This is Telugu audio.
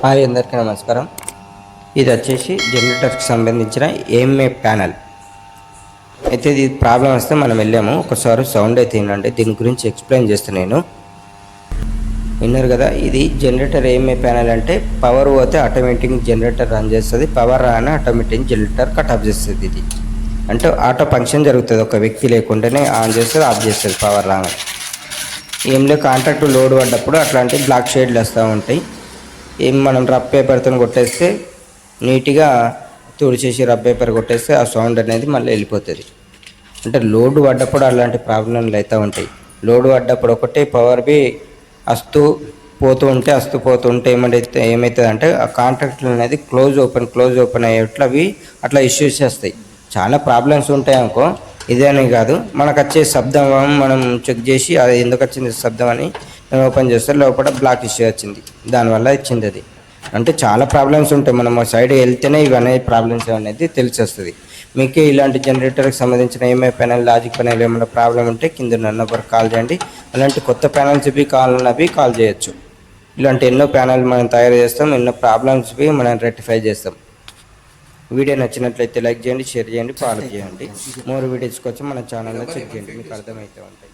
హాయ్, అందరికీ నమస్కారం. ఇది వచ్చేసి జనరేటర్కి సంబంధించిన ఏఎంఏ ప్యానల్. అయితే ఇది ప్రాబ్లం వస్తే మనం వెళ్ళాము, ఒకసారి సౌండ్ అయితే వినండి. దీని గురించి ఎక్స్ప్లెయిన్ చేస్తాను నేను. విన్నారు కదా, ఇది జనరేటర్ ఏఎంఏ ప్యానల్ అంటే పవర్ పోతే ఆటోమేటిక్ జనరేటర్ రన్ చేస్తుంది, పవర్ రాని ఆటోమేటిక్ జనరేటర్ కట్ ఆఫ్ చేస్తుంది. ఇది అంటే ఆటో ఫంక్షన్ జరుగుతుంది, ఒక వ్యక్తి లేకుండానే ఆన్ చేస్తుంది, ఆఫ్ చేస్తుంది పవర్ రాని. ఏంలో కాంట్రాక్ట్ లోడ్ పడ్డప్పుడు అట్లాంటి బ్లాక్ షేడ్లు వస్తూ ఉంటాయి. మనం రబ్ పేపర్తో కొట్టేస్తే నీట్గా తుడిచేసి రబ్ పేపర్ కొట్టేస్తే ఆ సౌండ్ అనేది మళ్ళీ వెళ్ళిపోతుంది. అంటే లోడ్ పడ్డప్పుడు అలాంటి ప్రాబ్లంలు అయితే ఉంటాయి. లోడ్ పడ్డప్పుడు ఒకటే పవర్ బి వస్తూ పోతూ ఉంటే ఏమవుతుంది అంటే ఆ కాంట్రాక్ట్లు అనేది క్లోజ్ ఓపెన్ అయ్యేట్లు అవి అట్లా ఇష్యూస్ వస్తాయి. చాలా ప్రాబ్లమ్స్ ఉంటాయి అనుకో. ఇదేనే కాదు, మనకు వచ్చే శబ్దం మనం చెక్ చేసి అది ఎందుకు వచ్చింది శబ్దం అని నేను ఓపెన్ చేస్తే లోపల బ్లాక్ ఇష్యూ వచ్చింది, దానివల్ల ఇచ్చింది అది. అంటే చాలా ప్రాబ్లమ్స్ ఉంటాయి, మనం సైడ్ వెళ్తేనే ఇవన్నీ ప్రాబ్లమ్స్ అనేది తెలిసి వస్తుంది. మీకు ఇలాంటి జనరేటర్కి సంబంధించిన ఏమై ప్యానల్, లాజిక్ ప్యానల్ ఏమైనా ప్రాబ్లం ఉంటే కింద నెంబర్ కాల్ చేయండి. అలాంటి కొత్త ప్యానల్స్ కాల్ చేయొచ్చు. ఇలాంటి ఎన్నో ప్యానల్ మనం తయారు చేస్తాం, ఎన్నో ప్రాబ్లమ్స్ మనం రెక్టిఫై చేస్తాం. వీడియో నచ్చినట్లయితే లైక్ చేయండి, షేర్ చేయండి, ఫాలో చేయండి. మోర్ వీడియోస్ కోసం మన ఛానల్లో చెక్ చేయండి, మీకు అర్థమవుతూ ఉంటాయి.